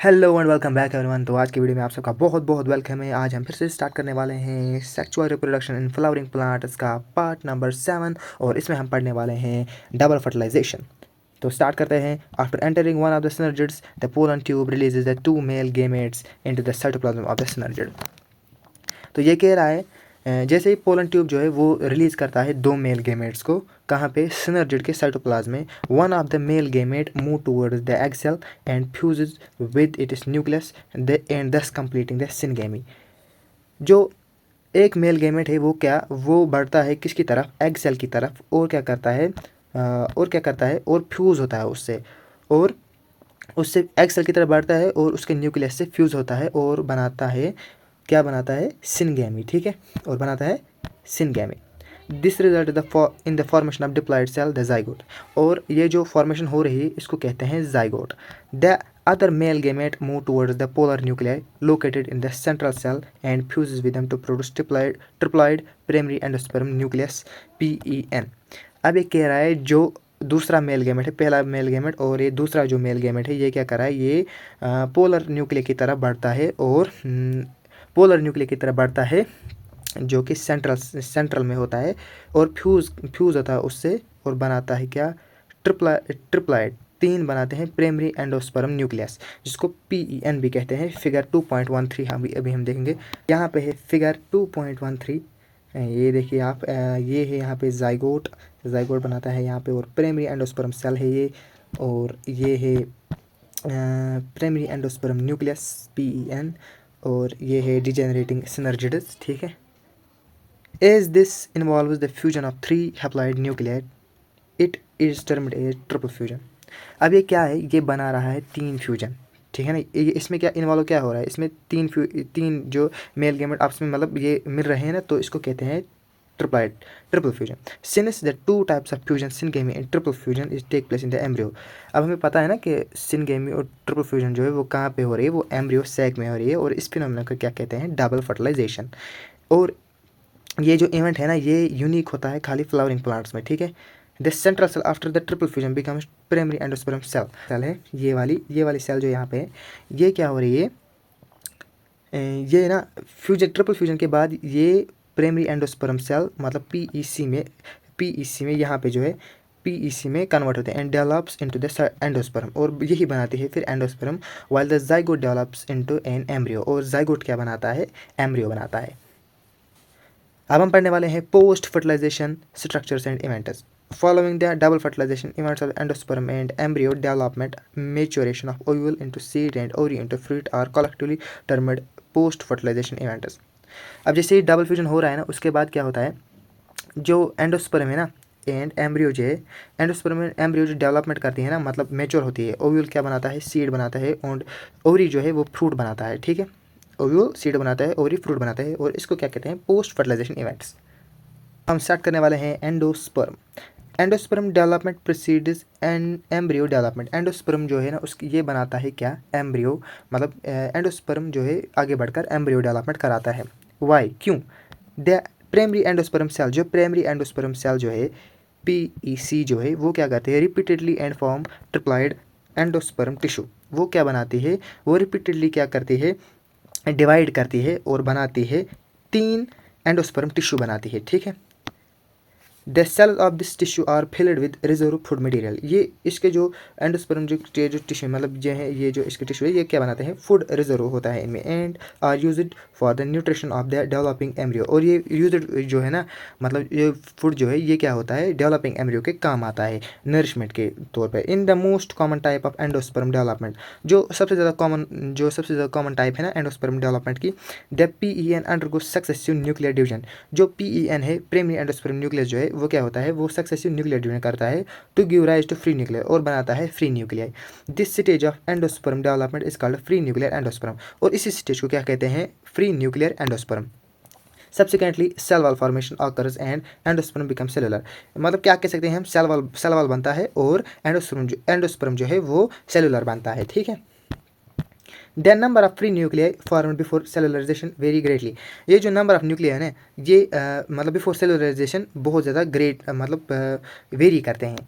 Hello and welcome back everyone. तो आज की वीडियो में आप सबका बहुत बहुत वेलकम है। आज हम फिर से स्टार्ट करने वाले हैं sexual reproduction in flowering plants का पार्ट नंबर 7 और इसमें हम पढ़ने वाले हैं डबल फर्टिलाइजेशन। तो स्टार्ट करते हैं। After entering one of the synergids the pollen tube releases the two male gametes into the cytoplasm of the synergid. तो ये कह रहा है जैसे ही पोलन ट्यूब जो है वो रिलीज़ करता है दो मेल गेमेट्स को, कहाँ पे, सिनर्जिड के साइटोप्लाज्म में। One of the male gamete move towards the egg cell and fuses with its nucleus and thus completing the syngamy. जो एक मेल गेमेट है वो बढ़ता है किसकी तरफ, एग सेल की तरफ, और क्या करता है और फ्यूज़ होता है उससे, और उससे एग सेल की तरफ बढ़ता है और उसके न्यूक्लियस से फ्यूज़ होता है और बनाता है, क्या बनाता है, सिनगेमी। ठीक है, और बनाता है syngamy. This result in the formation of diploid cell the zygote. और ये जो फॉर्मेशन हो रही है इसको कहते हैं zygote. The other male gamete move towards the polar nuclei located in the central cell and fuses with them to produce triploid primary endosperm nucleus PEN। अब ये कह रहा है जो दूसरा मेल गेमेट है, पहला मेल गेमेट और ये दूसरा जो मेल गेमेट है, ये क्या कर रहा है, ये पोलर न्यूक्लिया की तरफ बढ़ता है और पोलर न्यूक्लिया की तरफ बढ़ता है जो कि सेंट्रल में होता है, और फ्यूज़ होता है उससे और बनाता है क्या, ट्रिप्लाइड, तीन बनाते हैं प्राइमरी एंडोस्पर्म न्यूक्लियस, जिसको PEN भी कहते हैं। फिगर 2.13 हम अभी हम देखेंगे। यहाँ पे है फिगर 2.13। ये देखिए आप, ये है यहाँ पे जाइगोट बनाता है यहाँ पे, और प्राइमरी एंडोस्पर्म सेल है ये, और ये है प्राइमरी एंडोस्पर्म न्यूक्लियस PEN, और ये है डिजेनरेटिंग सिनर्जिड्स। ठीक है, as this involves the fusion of three haploid nuclei it is termed as triple fusion। अब ये क्या है, ये बना रहा है तीन फ्यूजन। ठीक है ना, ये इसमें क्या इन्वॉल्व क्या हो रहा है, इसमें तीन जो मेल गेमेट आपस में मतलब ये मिल रहे हैं ना, तो इसको कहते हैं triple fusion. Since the two types of fusion syngamy and triple fusion is take place in the embryo. अब हमें पता है ना कि सिनगेमी और ट्रिपल फ्यूजन जो है वो कहाँ पे हो रही है, वो एम्ब्रियो सैक में हो रही है, और इस फिनोमेना को क्या कहते हैं, डबल फर्टिलाइजेशन। और ये जो इवेंट है ना, ये यूनिक होता है खाली फ्लावरिंग प्लांट्स में। ठीक है, the central cell after the triple fusion becomes primary endosperm cell है। ये वाली सेल जो यहाँ पे है, ये क्या हो रही है, ये ना ट्रिपल फ्यूजन के बाद ये प्राइमरी एंडोस्पर्म सेल मतलब PEC में यहाँ पे जो है PEC में कन्वर्ट होते हैं and develops into the endosperm, और यही बनाती है फिर endosperm, while the zygote develops into an embryo. और जाइगोट क्या बनाता है, एम्ब्रियो बनाता है। अब हम पढ़ने वाले हैं post fertilization structures and events. Following the double fertilization events of endosperm and embryo development, maturation of ovule into seed and ovary into fruit are collectively termed post fertilization events। अब जैसे ही double fusion हो रहा है ना, उसके बाद क्या होता है, जो एंडोस्पर्म है ना एंड एम्ब्रियो जो है, एंडोस्पर्म एंड एम्ब्रियो जो डेवलपमेंट करती है ना, मतलब मेच्योर होती है, ओव्यूल क्या बनाता है, सीड बनाता है, और ओवरी जो है वो फ्रूट बनाता है। ठीक है, ओव्यूल सीड बनाता है, ओवरी फ्रूट बनाता है, और इसको क्या कहते हैं, पोस्ट फर्टिलाइजेशन इवेंट्स। हम स्टार्ट करने वाले हैं endosperm. Endosperm development proceeds and embryo development. Endosperm जो है ना उसकी ये बनाता है क्या, एम्ब्रियो, मतलब एंडोस्पर्म जो है आगे बढ़कर एम्ब्रियो डेवलपमेंट कराता है। वाई, क्यों, द प्राइमरी एंडोस्पर्म सेल, जो प्राइमरी एंडोस्पर्म सेल जो है PEC जो है वो क्या करते हैं, repeatedly and form triploid endosperm tissue. वो क्या बनाती है, वो रिपीटेडली क्या करती है, डिवाइड करती है और बनाती है तीन एंडोस्पर्म टिश्यू बनाती है। ठीक है, the cells of this tissue are filled with reserve food material. ये इसके जो एंडोस्पर्म जो टिश्यू मतलब जो है, ये जो इसके टिश्यू है ये क्या बनाते हैं, फूड रिजर्व होता है इनमें, and are used for the nutrition of the developing embryo. और ये यूज्ड जो है ना, मतलब ये फूड जो है ये क्या होता है, डेवलपिंग एम्ब्रियो के काम आता है नरिशमेंट के तौर पर। In the most common type of endosperm development, जो सबसे ज़्यादा कॉमन टाइप है ना एंडोस्पर्म डेवलपमेंट की, the PEN undergo successive nuclear division. जो PEN है, प्राइमरी एंडोस्पर्म न्यूक्लियस जो है वो क्या होता है, वो सक्सेसिव न्यूक्लियर डिवीजन करता है to give rise to free nuclear, और बनाता है free nuclear. This stage of endosperm development is called free nuclear endosperm. और इसी स्टेज को क्या कहते हैं, free nuclear endosperm. Subsequently, cell wall formation occurs and endosperm becomes cellular। मतलब क्या कह सकते हैं हम, सेल वाल बनता है और एंडोस्पर्म जो है वो सेलुलर बनता है। ठीक है, the number of free nuclei formed before cellularization very greatly. ये जो नंबर ऑफ न्यूक्लियाई है ना, ये मतलब बिफोर सेलुलराइजेशन बहुत ज़्यादा ग्रेट मतलब वेरी करते हैं।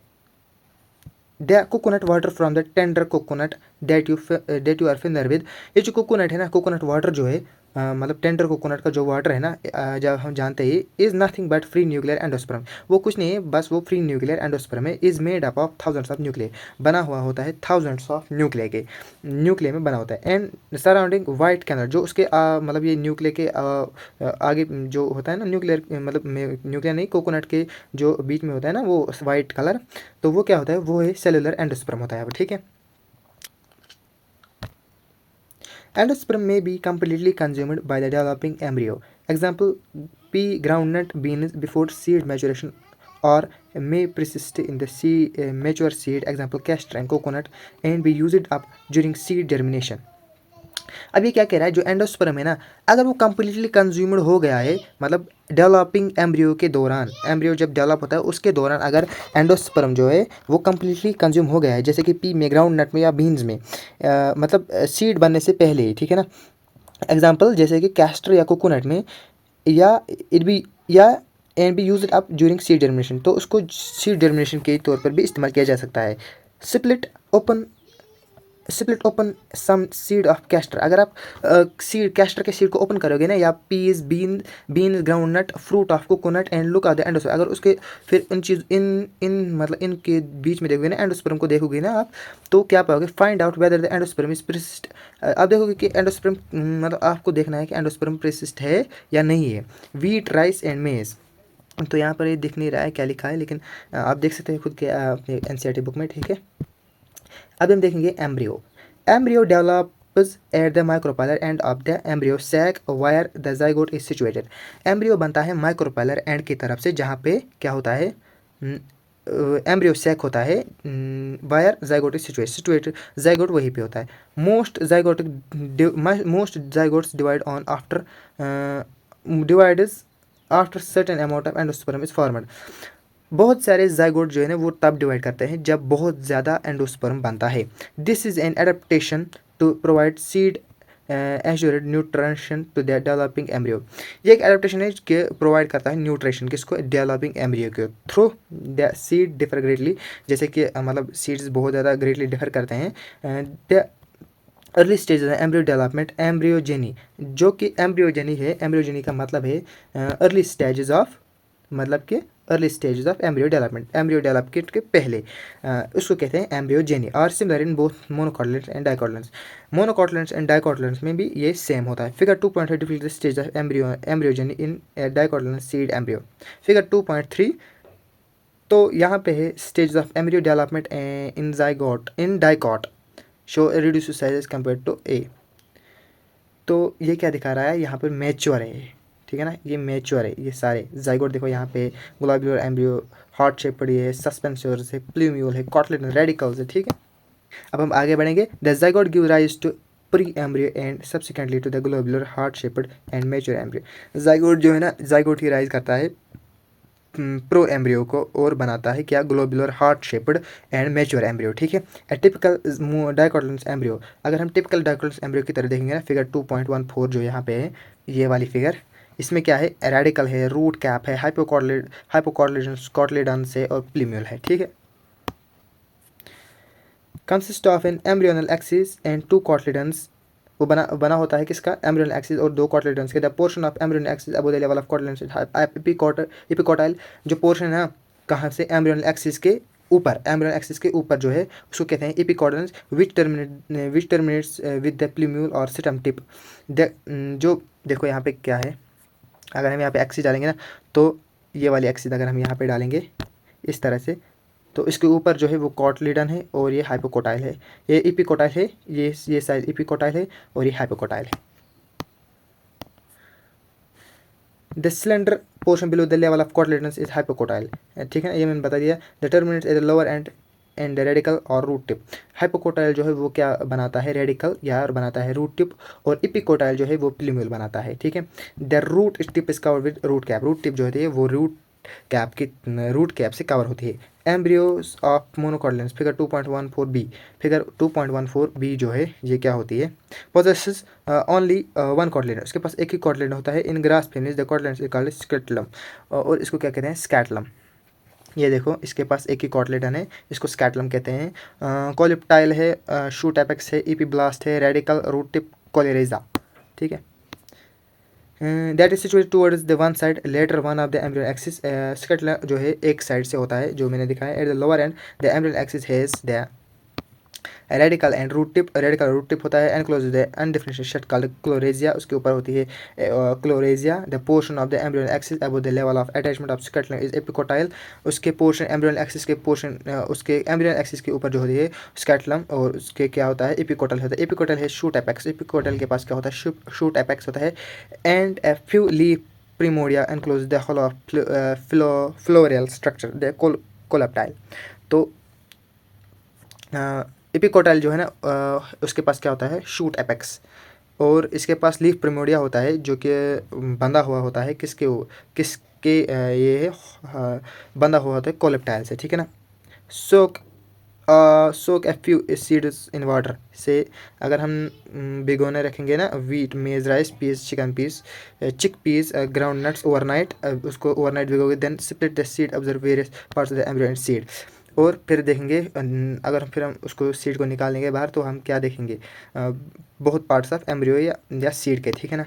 The coconut water from the tender coconut that you are finer with. ये जो कोकोनट है ना, कोकोनट वाटर जो है मतलब टेंडर कोकोनट का जो वाटर है ना, जब हम जानते हैं is nothing but free nuclear endosperm. वो कुछ नहीं है, बस वो फ्री न्यूक्लियर एंडोस्पर्म है। Is made up of thousands of nuclear, बना हुआ होता है थाउजेंड्स ऑफ न्यूक्लियर में बना होता है। एंड सराउंडिंग वाइट कैनल, जो उसके मतलब ये न्यूक्लियर के आगे जो होता है ना, न्यूक्लियर मतलब न्यूक्लियर नहीं, कोकोनट के जो बीच में होता है ना वो वाइट कलर, तो वो क्या होता है, वो है सेलुलर एंडोस्पर्म होता है। ठीक है, endosperm may be completely consumed by the developing embryo. Example: pea groundnut beans before seed maturation, or may persist in the mature seed. Example: castor and coconut, and be used up during seed germination. अब ये क्या कह रहा है, जो endosperm है ना, अगर वो कम्प्लीटली कंज्यूम्ड हो गया है, मतलब डेवलपिंग एम्ब्रियो के दौरान, एम्ब्रियो जब डेवलप होता है उसके दौरान अगर एंडोस्पर्म जो है वो कम्प्लीटली कंज्यूम हो गया है, जैसे कि पी में, ग्राउंड नट में या बीन्स में, मतलब सीड बनने से पहले ही, ठीक है ना। एग्जाम्पल जैसे कि कैस्टर या कोकोनट में, या इट बी या and B use up during seed germination, तो उसको सीड जर्मिनेशन के तौर पर भी इस्तेमाल किया जा सकता है। Split open some seed of castor, अगर आप सीड कैस्टर के सीड को ओपन करोगे ना, या peas bean groundnut fruit of coconut and look at the endosperm, अगर उसके फिर इन मतलब इनके बीच में देखोगे ना, एंडोस्पर्म को देखोगे ना आप, तो क्या पाओगे, find out whether the endosperm is persist. आप देखोगे कि एंडोस्पर्म मतलब आपको देखना है कि एंडोस्पर्म प्रेसिस्ट है या नहीं है। वीट, राइस एंड मेज, तो यहाँ पर ये दिख नहीं रहा है क्या लिखा है, लेकिन आप देख सकते हैं खुद के अपने एनसीईआरटी बुक में। ठीक है, अब हम देखेंगे embryo. Embryo develops at the micropylar end of the embryo sac where the zygote is situated. Embryo बनता है माइक्रोपाइलर एंड की तरफ से, जहाँ पे क्या होता है, एम्ब्रियो सैक होता है, wire zygote is situated, zygote वहीं पे होता है। Most zygotes divide on after divides after certain amount of endosperm is formed. बहुत सारे जाइगोट जो है ना वो तब डिवाइड करते हैं जब बहुत ज़्यादा एंडोस्पर्म बनता है। This is an adaptation to provide seed assured nutrition to the developing embryo. ये एक एडेप्टेशन है कि प्रोवाइड करता है न्यूट्रिशन किसको, डेवलपिंग एम्ब्रियो के through the seed differ greatly, जैसे कि मतलब सीड्स बहुत ज़्यादा ग्रेटली डिफर करते हैं। The early stage embryo development, embryogeny, जो कि एम्ब्रियोजेनी है, एम्ब्रियोजेनी का मतलब है अर्ली स्टेजेस ऑफ, मतलब कि early stages of embryo development, embryo development के पहले, उसको कहते हैं एम्ब्रियोजेनी। और similar in both monocotyledons and dicotyledons, monocotyledons and dicotyledons में भी ये सेम होता है। Figure 2.3 difficult stage of embryogeny in dicotyledons seed embryo. Figure 2.3, तो यहाँ पे है stage of embryo development in dicot show reduce size compare to A. तो ये क्या दिखा रहा है, यहाँ पर मैच्योर है, ठीक है ना, ये मैच्योर है, ये सारे जाइगोट देखो यहाँ पे, ग्लोब्यूलर एम्ब्रियो, हार्ट शेप पड़ी है, सस्पेंसर्स है, प्लूम्यूल है, कॉटलेट रेडिकल्स है। ठीक है, अब हम आगे बढ़ेंगे। The zygote give rise to pre embryo and subsequently to the globular heart shaped and mature embryo. Zygote जो है ना, जाइगोट ही राइज करता है प्रो एम्ब्रियो को और बनाता है क्या, globular heart shaped and mature embryo. ठीक है, ए टिपिकल डाइकोटिलेडन्स एम्ब्रियो, अगर हम टिपिकल डाइकोटिलेडन्स एम्ब्रियो की तरह देखेंगे ना, फिगर 2.14 जो यहाँ पे है, ये वाली फिगर, इसमें क्या है, रेडिकल है, रूट कैप है, हाइपोकॉटिलेडन्स है और प्लूम्यूल है। ठीक है, consist of an embryonal axis and two cotyledons, वो बना होता है किसका, एम्ब्रियोनल एक्सिस और दो कॉटिलेडन्स के। The portion of embryonal axis above the level of cotyledons epicotyl, जो पोर्शन है ना कहाँ से, एम्ब्रियोनल एक्सिस के ऊपर, एम्ब्रियोनल एक्सिस के ऊपर जो है उसको कहते हैं एपिकोटाइल्स, विच टर्मिनेट्स विद द प्लूम्यूल और सिटम टिप। जो देखो यहाँ पे क्या है, अगर हम यहाँ पे एक्सिस डालेंगे ना, तो ये वाली एक्सिस अगर हम यहाँ पे डालेंगे इस तरह से, तो इसके ऊपर जो है वो कॉटलिडन है और ये हाइपोकोटाइल है, ये एपिकोटाइल है, ये साइज एपिकोटाइल है और ये हाइपोकोटाइल है। The cylinder portion below the level of cotyledons is hypocotyl. ठीक है ना, ये मैंने बता दिया। The terminates at the lower end radicle और रूट टिप। हाइपोकोटाइल जो है वो क्या बनाता है, रेडिकल या बनाता है रूट टिप, और एपिकोटाइल जो है वो प्लूम्यूल बनाता है। ठीक है, the root tip is covered with root cap, root tip जो होती है वो रूट कैप से कवर होती है। Embryos of monocotyledons, figure 2.14 B, figure 2.14 B जो है ये क्या होती है, पोजेसेस ओनली वन कॉटिलेडन, उसके पास एक ही कॉटिलेडन होता है। In grass families the cotyledon is called scutellum, और इसको क्या कहते हैं, स्कैटलम। ये देखो इसके पास एक ही कॉटलेटन है, इसको स्कैटलम कहते हैं। कोलिप्टाइल है, शूट एपेक्स है, ईपी ब्लास्ट है, रेडिकल, रूट टिप, कोलेरेजा। ठीक है, that is situated towards the one side lateral one of the embryonal axis. Scutellum जो है एक साइड से होता है, जो मैंने दिखाया। At the lower end the embryonal axis has the radicle and root tip. Radicle root tip होता है, enclose the undifferentiated called coleorhiza. उसके ऊपर होती है coleorhiza. The portion of the embryonal axis above the level of attachment of scutellum is epicotyl. उसके portion embryonal axis के portion उसके embryonal axis के ऊपर जो होती है स्कैटलम, और उसके क्या होता है, एपिकोटल होता है। एपिकोटल है शूट एपेक्स। एपिकोटल के पास क्या होता है, शूट एपेक्स होता है, and a few leaf primordia enclose the whole of foliar structure the coleoptile. तो एपिकोटाइल जो है ना, उसके पास क्या होता है, शूट एपेक्स, और इसके पास लीफ प्रिमोडिया होता है, जो कि बंधा हुआ होता है किसके ये है, बंधा हुआ होता है कोलेप्टाइल से। ठीक है ना। Soak soak a few seeds in water से, अगर हम भिगोने रखेंगे ना wheat, maize, rice, peas, chicken peas, chick peas, ground nuts overnight, उसको ओवरनाइट भिगोगे, then split the seed, observe various parts of the embryo and seed. और फिर देखेंगे, अगर फिर हम उसको सीड को निकालेंगे बाहर, तो हम क्या देखेंगे, बहुत पार्ट्स ऑफ एम्ब्रियो या सीड के। ठीक है ना।